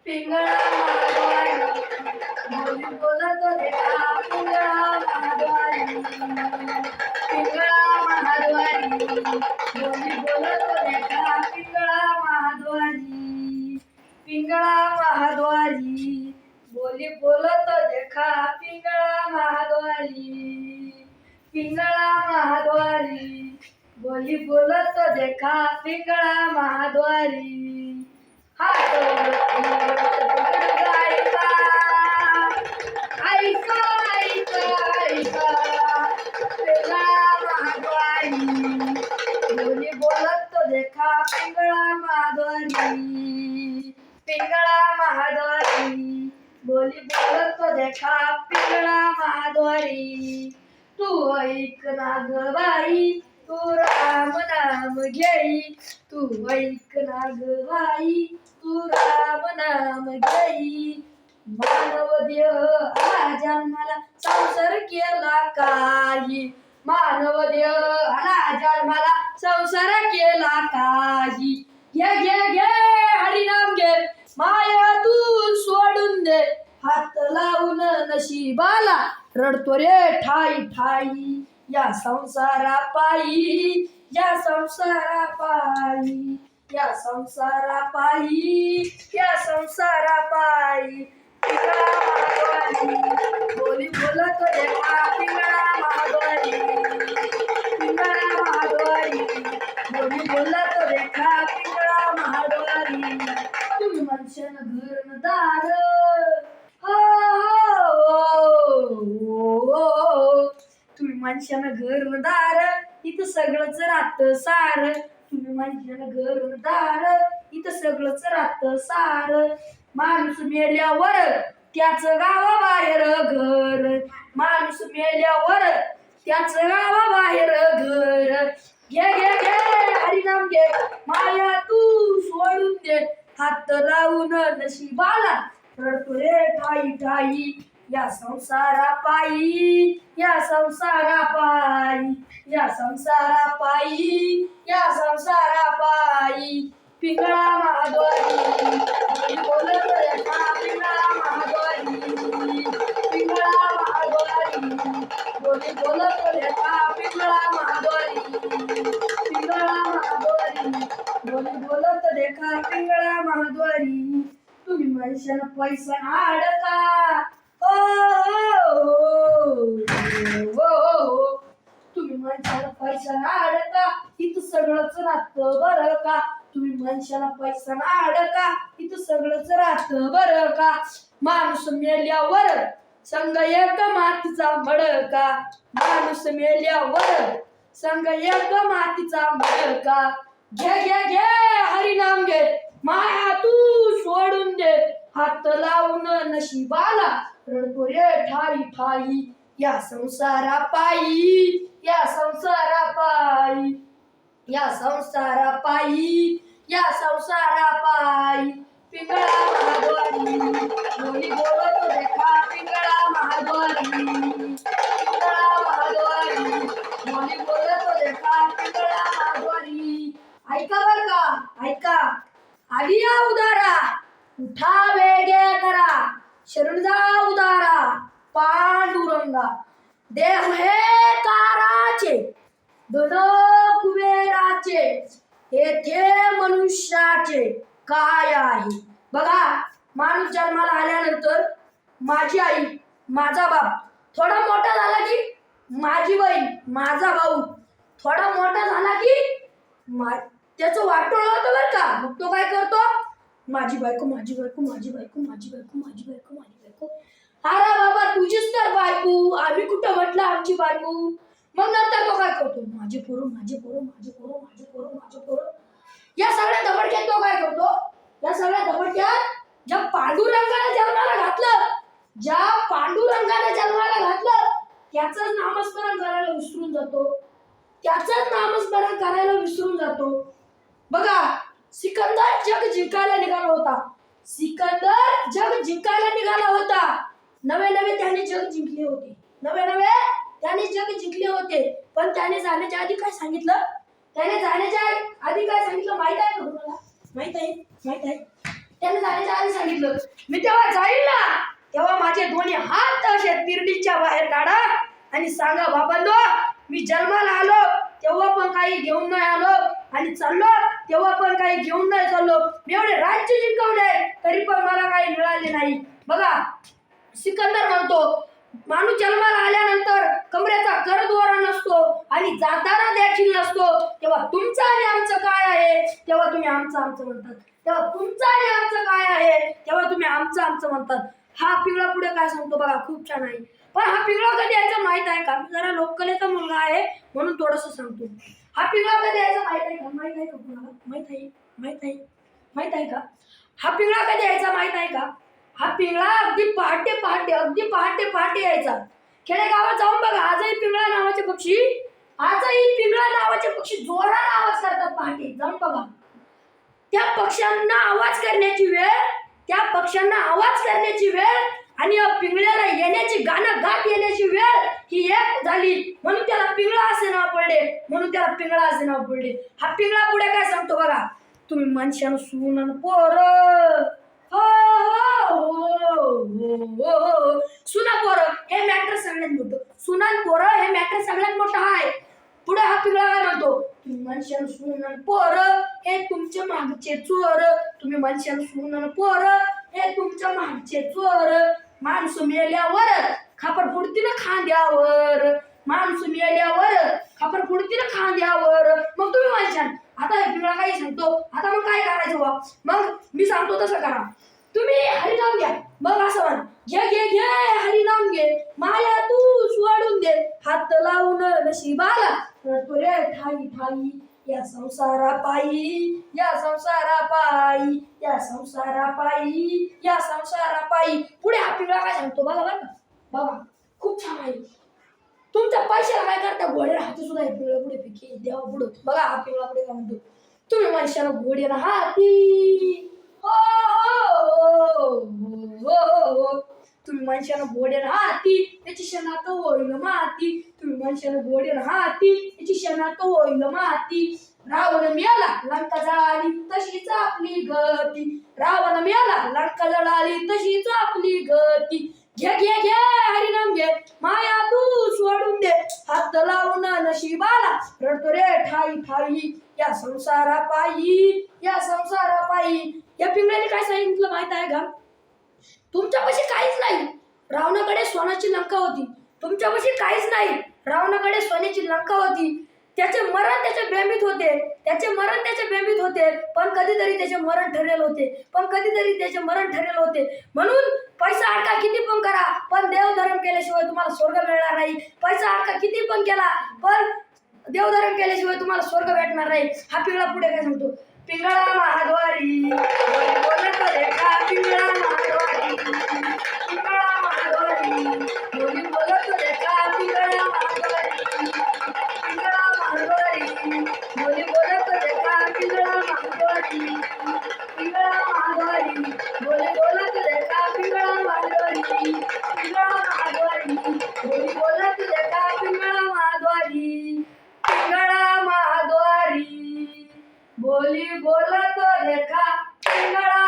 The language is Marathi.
पिंगळा महाद्वारी बोली बोलत देखा पिंगळा महाद्वारी पिंगळा महाद्वारी बोली बोलत देखा पिंगळा महाद्वारी पिंगळा महाद्वारी बोली बोलत देखा पिंगळा महाद्वारी पिंगळा महाद्वारी बोली बोलत देखा पिंगळा महाद्वारी हात ऐका ऐका ऐका ऐका पिंगळा महाद्वारी बोली बोलत देखा पिंगळा महाद्वारी पिंगळा महाद्वारी बोली बोलत देखा पिंगळा महाद्वारी तू ऐक ना ग बाई तू राम नाम घेई तू ऐक ना ग बाई तू राम नाम घेई मानव देह आला जन्माला संसार केला काही मानव देह आला जन्माला संसार केला काही घे घे घे हरिनाम घे माया तू सोडून दे हात लावून नशिबाला रडतो रे ठाई ठाई या संसारा पायी या संसारा पायी या संसारा पायी या संसारा पायी पिंगळा महाद्वारी बोली बोलत देखा पिंगळा महाद्वारी पिंगळा महाद्वारी बोली बोलत देखा पिंगळा महाद्वारी तुम्ही मनशन घर दार हो तुम्ही माणसानं घरदार इथं सगळंच राहतं सार तुम्ही माणसानं घरदार इथं सगळंच राहतं सार माणूस मेल्यावर त्याच गावाबाहेर घर माणूस मेल्यावर त्याच गावाबाहेर घर घे घे घे हरिनाम घे माया तू सोडून दे हात लावून नशिबाला रडतो रे ठाई ठाई या संसारा पायी या संसारा पायी या संसारा पायी या संसारा पायी पिंगळा महाद्वारी बोलत देखा पिंगळा महाद्वारी पिंगळा महाद्वारी बोली बोलत देखा पिंगळा महाद्वारी पिंगळा महाद्वारी बोली बोलत देखा पिंगळा महाद्वारी तुम्ही माणसानं पैसा अडका तुम्ही माणसाला पैसा अडका इथं सगळंच राहतं बरं का तुम्ही माणसाला पैसा अडका इथं सगळंच राहतं बरं का माणूस मेल्यावर संग एक मातीचा मडका माणूस मेल्यावर संग एक मातीचा मडका घे घे घे हरिनाम घे माया तू सोडून दे हात लावून नशिबाला रडतो रे ठाई ठाई या संसारा पायी या संसारा पायी या संसारा पायी या संसारा पायी पिंगळा महाद्वारी बोली बोलत देखा पिंगळा महाद्वारी पिंगळा महाद्वारी बोली बोलत देखा पिंगळा महाद्वारी ऐका बर का ऐका आली या उदारा उठा वेगे करा शरण जा उदारा पांडुरंगा देव हे ताराचे धन कुबेराचे येथे मनुष्याचे काय आहे बघा माणूस जन्माला आल्यानंतर माझी आई माझा बाप थोडा मोठा झाला की माझी बहीण माझा भाऊ थोडा मोठा झाला की त्याचं वाटोळ होतं बरं का मग तो काय करतो माझी बायको माझी बायको माझी बायको माझी बायको माझी बायको माझी बायको अरे बाबा तुझीच तर बायको आम्ही कुठं म्हटलं आमची बायको मग नंतर तो काय करतो माझे पोरं माझे पोरं माझे पोरं माझे पोरं माझे पोरं या सगळ्या धबडक्यात तो काय करतो या सगळ्या धबडक्यात ज्या पांडुरंगाने जन्माला घातलं ज्या पांडुरंगाने जन्माला घातलं त्याचंच नामस्मरण करायला विसरून जातो त्याचंच नामस्मरण करायला विसरून जातो बघा सिकंदर जग जिंकायला निघाला होता सिकंदर जग जिंकायला निघाला होता नवे नवे त्याने जग जिंकले होते नवे नवे त्याने जग जिंकले होते पण त्याने जाण्याच्या आधी काय सांगितलं त्याने जाण्याच्या आधी काय सांगितलं माहित आहे का तुम्हाला माहित आहे माहित आहे. त्याने जाण्याच्या आधी सांगितलं मी तेव्हा जाईल ना तेव्हा माझे दोन्ही हात असे तिरडीच्या बाहेर काढा आणि सांगा बाबांनो मी जन्माला आलो तेव्हा पण काही घेऊन नाही आलो आणि चाललो तेव्हा पण काही घेऊन नाही चाललो. मी एवढे राज्य जिंकवले तरी पण मला काही मिळाले नाही. बघा सिकंदर म्हणतो माणूस जन्माला आल्यानंतर कमरेचा करद्वारा नसतो आणि जाताना देखील नसतो. तेव्हा तुमचं आणि आमचं काय आहे तेव्हा तुम्ही आमचं आमचं म्हणतात. तेव्हा तुमचं आणि आमचं काय आहे तेव्हा तुम्ही आमचं आमचं म्हणतात. हा पिंगळा पुढे काय सांगतो बघा खूप छान आहे. पण हा पिंगळा कधी यायचा माहित आहे का. मी जरा लोककलेचा मुलगा आहे म्हणून थोडंसं सांगतो. हा पिंगळा कधी यायचा माहित आहे का. माहित आहे का तुम्हाला. माहित आहे माहित आहे माहित आहे का. हा पिंगळा कधी यायचा माहित आहे का. हा पिंगळा अगदी पहाटे पहाटे अगदी पहाटे पहाटे यायचा. खेडेगावात जाऊन बघा आजही पिंगळा नावाचे पक्षी आजही पिंगळा नावाचे पक्षी जोराने आवाज करतात. पहाटे जाऊन बघा. त्या पक्ष्यांना आवाज करण्याची वेळ त्या पक्ष्यांना आवाज करण्याची वेळ आणि पिंगळ्याला येण्याची गाणं गात येण्याची वेळ ही एक झाली म्हणून त्याला पिंगळा असे नाव पडले. म्हणून त्याला पिंगळा असे नाव पडले. हा पिंगळा पुढे काय सांगतो बघा. तुम्ही माणसानं सून पोर हो सुना पोरं हे मॅटर सगळ्यात मोठं. सुनान पोरं हे मॅटर सगळ्यात मोठं आहे. पुढे हा पिंगळा काय म्हणतो तुम्ही माणसानं सून पोरं हे तुमच्या मागचे चोर. तुम्ही माणसानं सून पोरं हे तुमच्या मागचे चोर. माणसं मेल्यावर खापर फुडतील खांद्यावर. माणसं मेल्यावर खापर फुडतील खांद्यावर. मग तुम्ही माणसान आता हे पिंगळा काही सांगतो. आता मग काय करायचं बा. मग मी सांगतो तसं करा. तुम्ही हरिनाम घ्या. मग असं म्हण घे घे घे हरिनाम घे माया तू सोडून दे हात लावून नशिबाला रे ठाई ठाई या संसारा पायी या संसारा पायी या संसारा पायी या संसारा पायी. पुढे हा पिंगळा काय सांगतो बघा बघा बघा खूप छान आहे. तुमच्या पैशाला काय करता घोड्याला हाती सुद्धा हे पिंगळा पुढे पिके देवा पुढे बघा. हा पिंगळा पुढे काय म्हणतो तुम्ही माणसाला घोड्याला हाती हो तुम्ही माणसानं घोड्यानं हाती त्याची शनात होईल माती. तुम्ही माणसानं घोड्यानं हाती त्याची शनात होईल माती. रावण मेला लंका जळाली तशीच आपली गती. रावण मेला लंका जळाली तशीच आपली गती. घे घे घे हरिनाम घे माया तू सोडून दे हात लावून नशिबाला रडतो रे ठाई ठाई या संसारा पायी या संसारा पायी. या पिंगळ्याने काय सांगितलं माहित आहे का. तुमच्यापाशी काहीच नाही रावणाकडे सोन्याची लंका होती. तुमच्यापाशी काहीच नाही रावणाकडे सोन्याची लंका होती. त्याचे मरण त्याचे बेंबीत होते. त्याचे मरण त्याचे बेंबीत होते. पण कधीतरी त्याचे मरण ठरेल होते. पण कधीतरी त्याचे मरण ठरेल होते. म्हणून पैसा अडका किती पण करा पण देवधर्म केल्याशिवाय तुम्हाला स्वर्ग मिळणार नाही. पैसा अडका किती पण केला पण देवधर्म केल्याशिवाय तुम्हाला स्वर्ग भेटणार नाही. हा पिंगळा पुढे काय सांगतो पिंगळा महाद्वारी बोलत रेखा पिंगळा महाद्वारी पिंगळा महाद्वारी बोली बोलत रेखा पिंगळा महाद्वारी पिंगळा महाद्वारी बोली बोलत रेखा पिंगळा महाद्वारी पिंगळा महाद्वारी बोली बोलत रेखा पिंगळा महाद्वारी पिंगळा महाद्वारी बोली बोलत रेखा पिंगळा महाद्वारी पिंगळा महाद्वारी बोली बोलत रेखा पिंगळा